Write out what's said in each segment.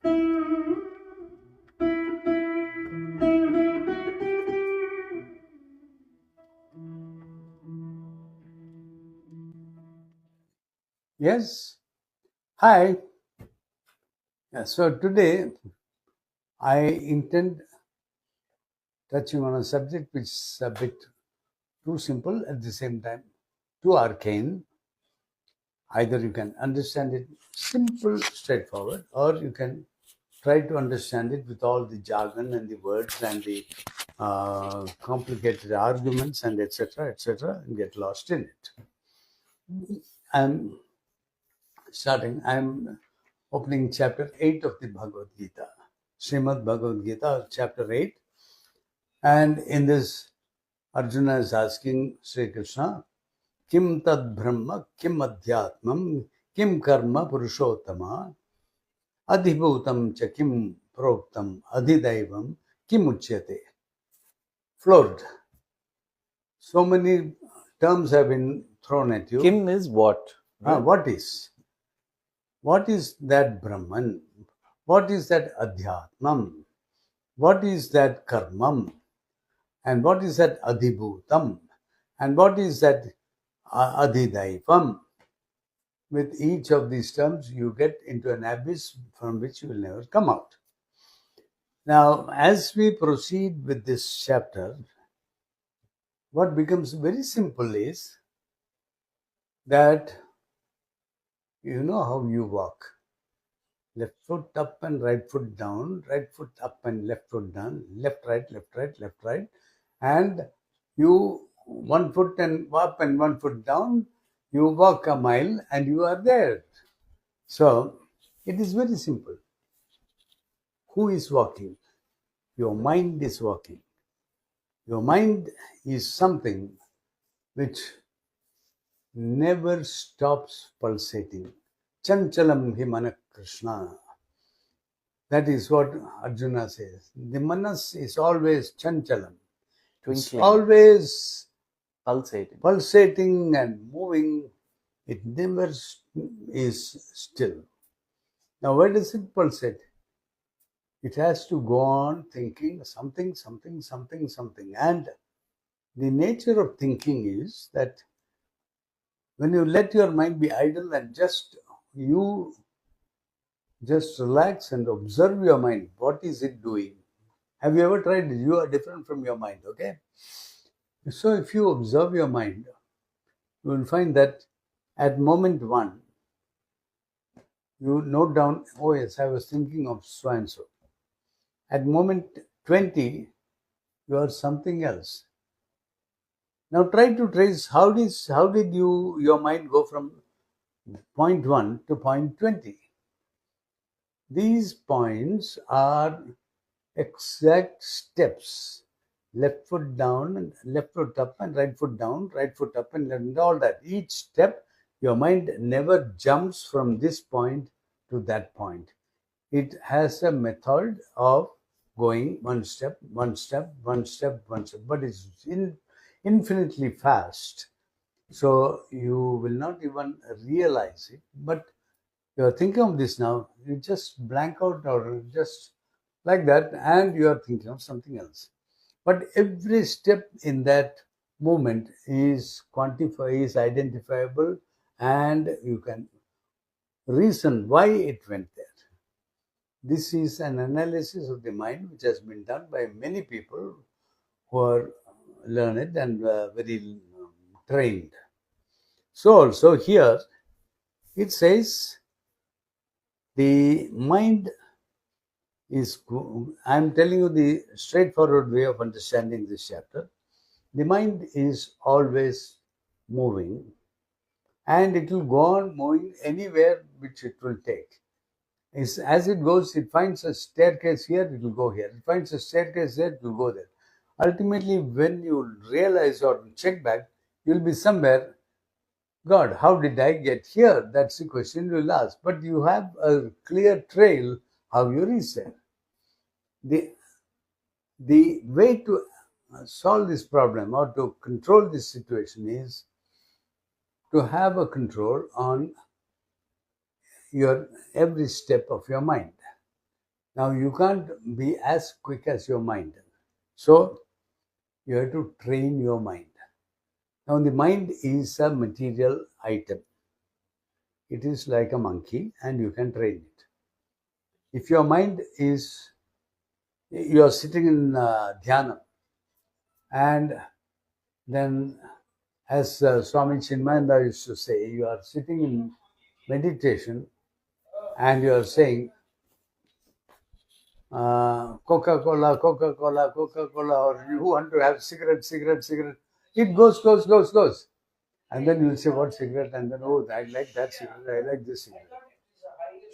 Yes. Hi. So today I intend touching on a subject which is a bit too simple, at the same time too arcane. Either you can understand it simple, straightforward, or you can try to understand it with all the jargon and the words and the complicated arguments and etc., and get lost in it. I'm opening chapter 8 of the Bhagavad-Gita, Srimad Bhagavad-Gita, chapter 8. And in this, Arjuna is asking Sri Krishna, Kim tad brahma, kim adhyatmam, kim karma purushottama, adhibhutam cha kim proktam, adhidaivam, kim uchyate. Floored. So many terms have been thrown at you. Kim is what? What is? What is that Brahman? What is that Adhyatmam? What is that Karmam? And what is that Adhibhutam? And what is that Adhidaivam? With each of these terms, you get into an abyss from which you will never come out. Now, as we proceed with this chapter, what becomes very simple is that you know how you walk. Left foot up and right foot down, right foot up and left foot down, left, right, left, right, left, right. And you, 1 foot and up and 1 foot down, you walk a mile and you are there. So, it is very simple. Who is walking? Your mind is walking. Your mind is something which never stops pulsating. Chanchalam hi mana Krishna. That is what Arjuna says. The manas is always chanchalam. It's always pulsating and moving. It never is still. Now, where does it pulsate? It has to go on thinking something. And the nature of thinking is that when you let your mind be idle and you just relax and observe your mind, what is it doing? Have you ever tried it? You are different from your mind, okay? So if you observe your mind, you will find that at moment 1, you note down, oh yes, I was thinking of so and so. At moment 20, you are something else. Now try to trace how did your mind go from point 1 to point 20. These points are exact steps. Left foot down and left foot up and right foot down, right foot up and all that. Each step, your mind never jumps from this point to that point. It has a method of going one step, but it's infinitely fast. So you will not even realize it, but you're thinking of this now, you just blank out or just like that, and you are thinking of something else. But every step in that movement is identifiable, and you can reason why it went there. This is an analysis of the mind which has been done by many people who are learned and very trained. So also here it says the mind is, I'm telling you the straightforward way of understanding this chapter. The mind is always moving, and it will go on moving anywhere which it will take. As it goes, it finds a staircase here, it will go here. It finds a staircase there, it will go there. Ultimately, when you realize or check back, you'll be somewhere, God, how did I get here? That's the question you'll ask. But you have a clear trail how you reach there. The way to solve this problem or to control this situation is to have a control on your every step of your mind. Now you can't be as quick as your mind. So you have to train your mind. Now the mind is a material item. It is like a monkey and you can train it. If your mind is, you are sitting in dhyana, and then as Swami Chinmayanda used to say, you are sitting in meditation and you are saying, Coca-Cola, Coca-Cola, Coca-Cola, or you want to have cigarette, cigarette, cigarette. It goes. And then you'll say, what cigarette? And then, oh, I like that cigarette, I like this cigarette.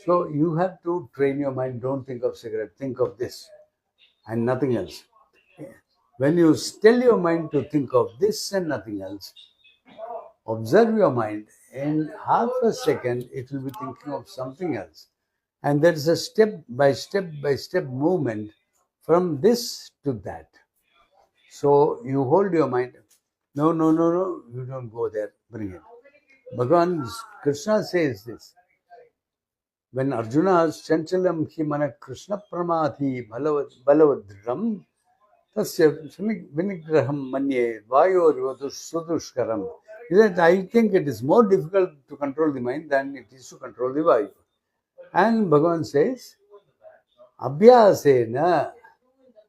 So you have to train your mind, don't think of cigarette, think of this and nothing else. When you tell your mind to think of this and nothing else, observe your mind. In half a second, it will be thinking of something else. And there is a step by step movement from this to that. So you hold your mind. No, you don't go there. Bring it. Bhagavan Krishna says this. When Arjuna asked Chanchalam hi mana Krishna pramadhi balavadram tasya vinigraham manye vayor sudushkaram. I think it is more difficult to control the mind than it is to control the vayu. And Bhagavan says, Abhyasena,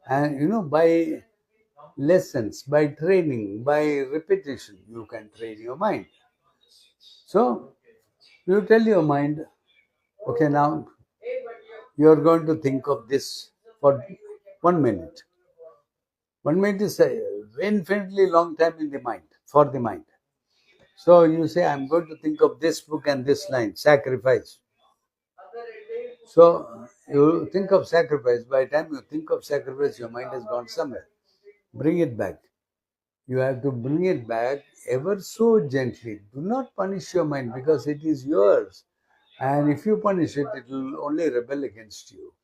and by lessons, by training, by repetition, you can train your mind. So, you tell your mind, okay, now you are going to think of this for 1 minute. 1 minute is an infinitely long time in the mind, for the mind. So, you say, I'm going to think of this book and this line, sacrifice. So, you think of sacrifice. By the time you think of sacrifice, your mind has gone somewhere. Bring it back. You have to bring it back ever so gently. Do not punish your mind because it is yours. And if you punish it, it will only rebel against you.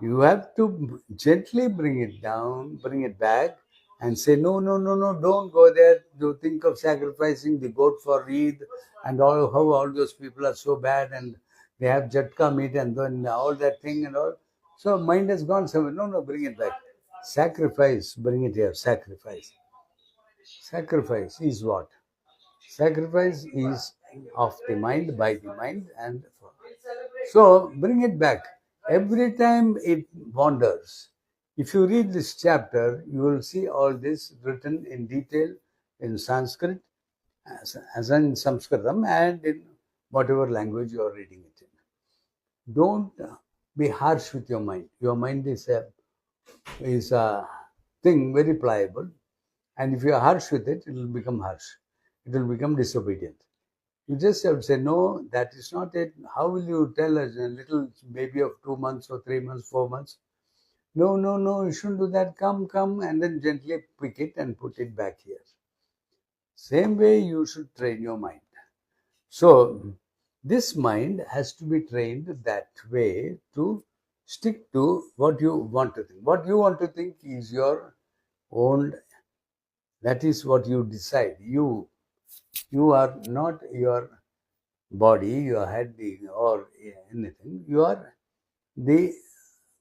You have to gently bring it down, bring it back, and say, no, don't go there. Do think of sacrificing the goat for Eid and how all those people are so bad and they have jatka meat and then all that thing and all. So mind has gone somewhere. No, bring it back. Sacrifice, bring it here. Sacrifice. Sacrifice is what? Sacrifice is of the mind, by the mind, and so bring it back. Every time it wanders, if you read this chapter, you will see all this written in detail in Sanskrit, as in Sanskritam, and in whatever language you are reading it in. Don't be harsh with your mind. Your mind is a thing very pliable, and if you are harsh with it, it will become harsh. It will become disobedient. You just have to say, no, that is not it. How will you tell a little baby of 2 months or 3 months, 4 months? No, you shouldn't do that. Come, and then gently pick it and put it back here. Same way you should train your mind. So, this mind has to be trained that way to stick to what you want to think. What you want to think is your own, that is what you decide. You are not your body, your head, or anything. You are the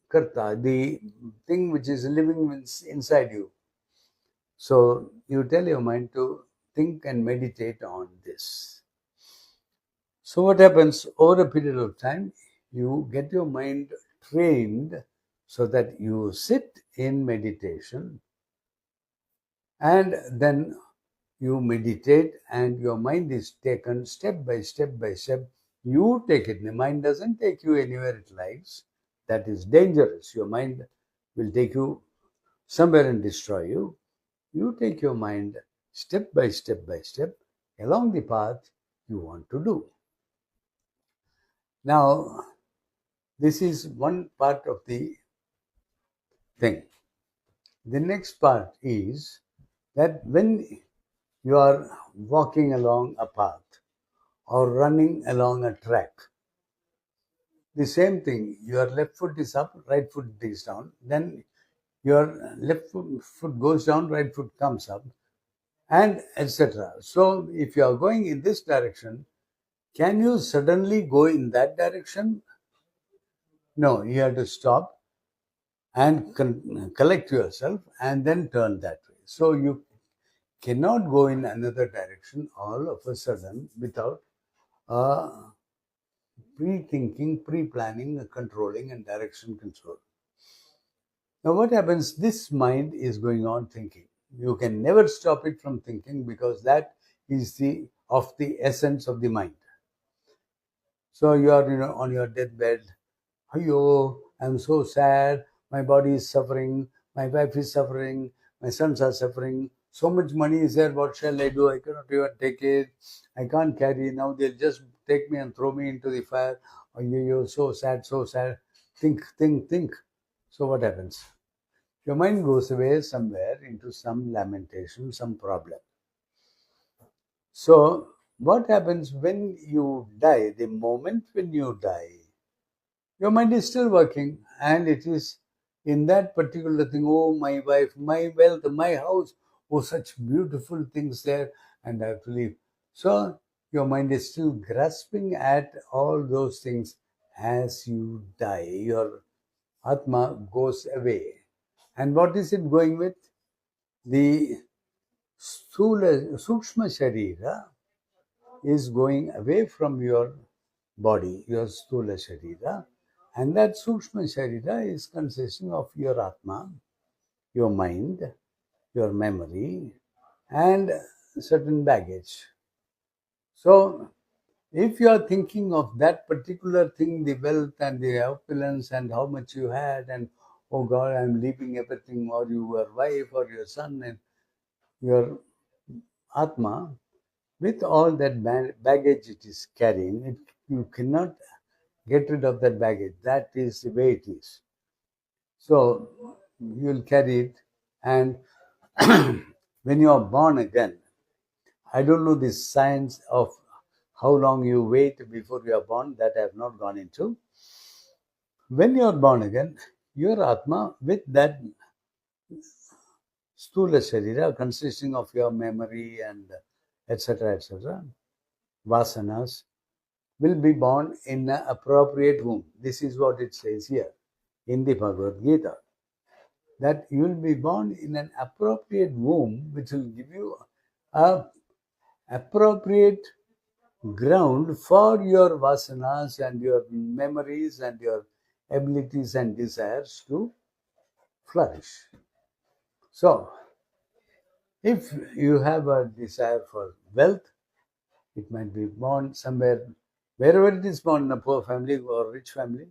karta, the thing which is living inside you. So you tell your mind to think and meditate on this. So what happens over a period of time, you get your mind trained so that you sit in meditation and then you meditate and your mind is taken step by step. You take it. The mind doesn't take you anywhere it likes. That is dangerous. Your mind will take you somewhere and destroy you. You take your mind step by step along the path you want to do. Now, this is one part of the thing. The next part is that when you are walking along a path or running along a track, the same thing, your left foot is up, right foot is down, then your left foot goes down, right foot comes up, and etc. So if you are going in this direction, can you suddenly go in that direction? No, you have to stop and collect yourself and then turn that way. So you cannot go in another direction all of a sudden without pre-thinking, pre-planning, controlling, and direction control. Now, what happens? This mind is going on thinking. You can never stop it from thinking because that is the essence of the mind. So you are, on your deathbed. Ayo, I'm so sad. My body is suffering. My wife is suffering. My sons are suffering. So much money is there. What shall I do? I cannot even take it. I can't carry. Now they'll just take me and throw me into the fire. Ayo, so sad, so sad. Think, think, think. So what happens? Your mind goes away somewhere into some lamentation, some problem. So, what happens when you die? The moment when you die, your mind is still working and it is in that particular thing. Oh, my wife, my wealth, my house. Oh, such beautiful things there, and I have to leave. So, your mind is still grasping at all those things as you die. Your Atma goes away. And what is it going with? The Sukshma Sharira is going away from your body, your Stula Sharira, and that Sukshma Sharira is consisting of your Atma, your mind, your memory, and certain baggage. So, if you are thinking of that particular thing, the wealth and the opulence and how much you had, and oh God, I'm leaving everything, or your wife or your son and your Atma, with all that baggage it is carrying, you cannot get rid of that baggage. That is the way it is. So you will carry it, and when you are born again, I don't know the science of how long you wait before you are born, that I have not gone into. When you are born again, your Atma with that Stula Sharira consisting of your memory and etc., vasanas, will be born in an appropriate womb. This is what it says here in the Bhagavad-Gita, that you will be born in an appropriate womb which will give you a appropriate ground for your vasanas and your memories and your abilities and desires to flourish. So, if you have a desire for wealth, it might be born somewhere, wherever it is born, in a poor family or rich family,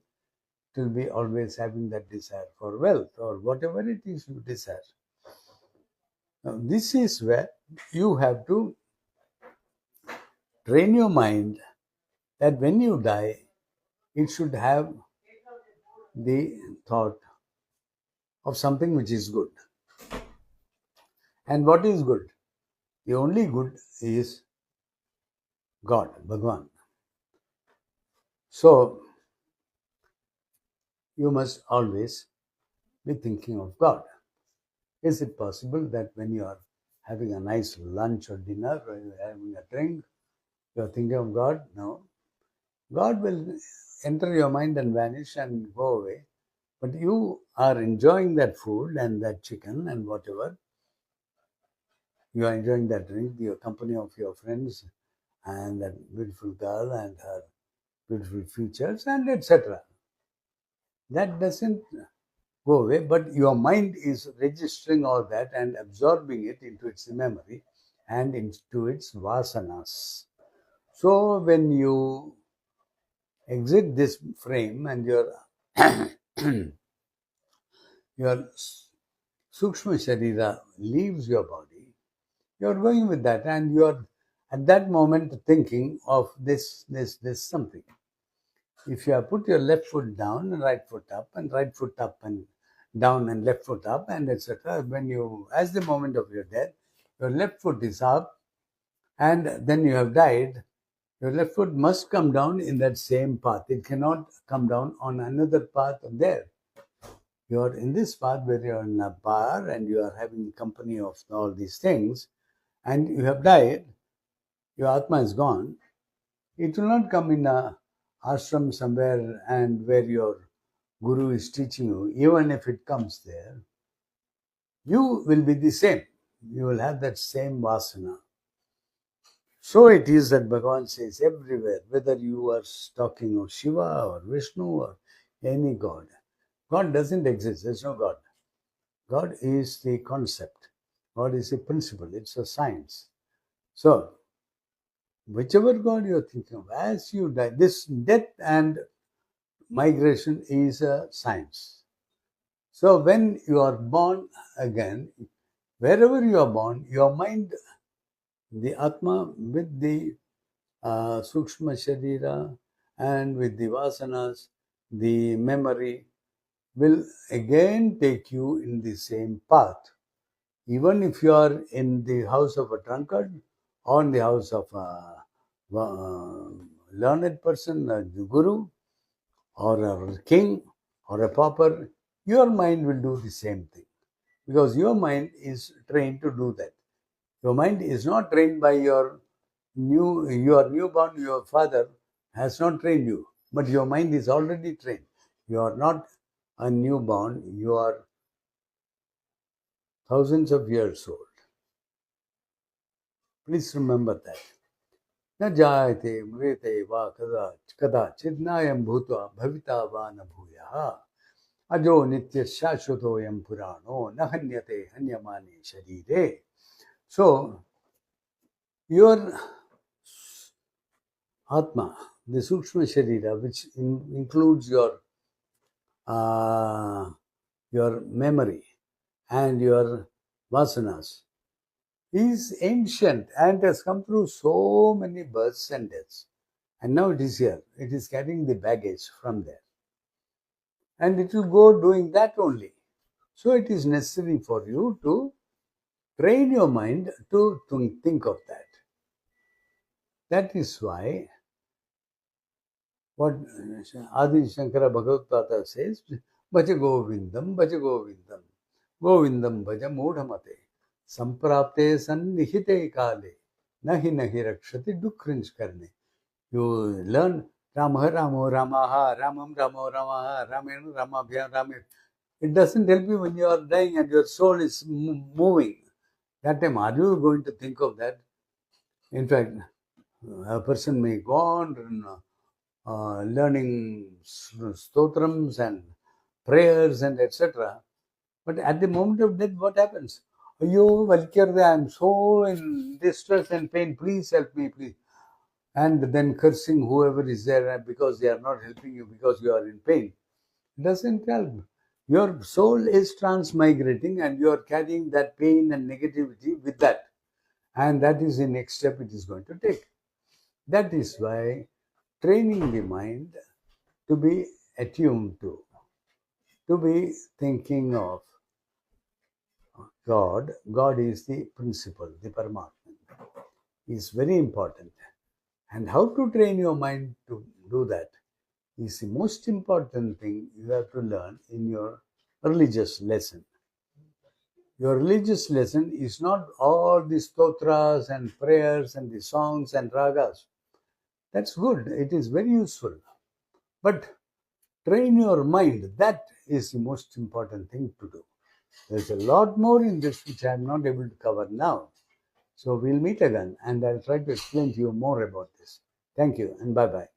it will be always having that desire for wealth or whatever it is you desire. Now, this is where you have to train your mind that when you die, it should have the thought of something which is good. And what is good? The only good is God, Bhagwan. So, you must always be thinking of God. Is it possible that when you are having a nice lunch or dinner or you are having a drink, you are thinking of God? No. God will enter your mind and vanish and go away. But you are enjoying that food and that chicken and whatever. You are enjoying that drink, the company of your friends and that beautiful girl and her beautiful features and etc. That doesn't go away, but your mind is registering all that and absorbing it into its memory and into its vasanas. So when you exit this frame and your your Sukshma Sharira leaves your body, you're going with that and you're at that moment thinking of this something. If you have put your left foot down and right foot up and right foot up and down and left foot up and etc., when you, as the moment of your death, your left foot is up and then you have died, your left foot must come down in that same path. It cannot come down on another path there. You are in this path where you are in a bar and you are having company of all these things and you have died, your Atma is gone. It will not come in a ashram somewhere and where your Guru is teaching you, even if it comes there, you will be the same. You will have that same vasana. So it is that Bhagavan says everywhere, whether you are talking of Shiva or Vishnu or any God, God doesn't exist. There's no God. God is the concept. God is a principle. It's a science. So, whichever God you're thinking of, as you die, this death and migration is a science. So, when you are born again, wherever you are born, your mind, the Atma with the Sukshma Sharira and with the Vasanas, the memory will again take you in the same path. Even if you are in the house of a drunkard or in the house of a learned person, a guru, or a king, or a pauper, your mind will do the same thing. Because your mind is trained to do that. Your mind is not trained by your newborn, your father has not trained you, but your mind is already trained. You are not a newborn, you are thousands of years old. Please remember that. न जायते म्रियते वा कदाचित् नायं भूत्वा भविता वा न भूयः अजो नित्य शाश्वतोऽयं पुराणो न हन्यते हन्यमाने शरीरे. So, your Atma, the Sukshma Sharira, which includes your memory and your vasanas, is ancient and has come through so many births and deaths. And now it is here. It is carrying the baggage from there. And it will go doing that only. So it is necessary for you to train your mind to think of that. That is why what Adi Shankara Bhagavad-Gita says, Bhaja Govindam, Govindam Bhaja Mudhamate, Samprapte Sannihite Kale, Nahi Nahi Rakshati Dukkrinch Karne. You learn Rama Ramo Ramaha, Ramam Ramo Ramaha, Ramen Ramabhya Ramen. It doesn't help you when you are dying and your soul is moving. That time, are you going to think of that? In fact, a person may go on learning stotrams and prayers and etc. But at the moment of death, what happens? Ayyo, Valkyarde, I am so in distress and pain. Please help me, please. And then cursing whoever is there because they are not helping you because you are in pain. It doesn't help. Your soul is transmigrating and you are carrying that pain and negativity with that. And that is the next step it is going to take. That is why training the mind to be attuned to be thinking of God. God is the principle, the Paramatman, is very important. And how to train your mind to do that is the most important thing you have to learn in your religious lesson. Your religious lesson is not all the stotras and prayers and the songs and ragas. That's good. It is very useful. But train your mind. That is the most important thing to do. There's a lot more in this which I'm not able to cover now. So we'll meet again and I'll try to explain to you more about this. Thank you and bye-bye.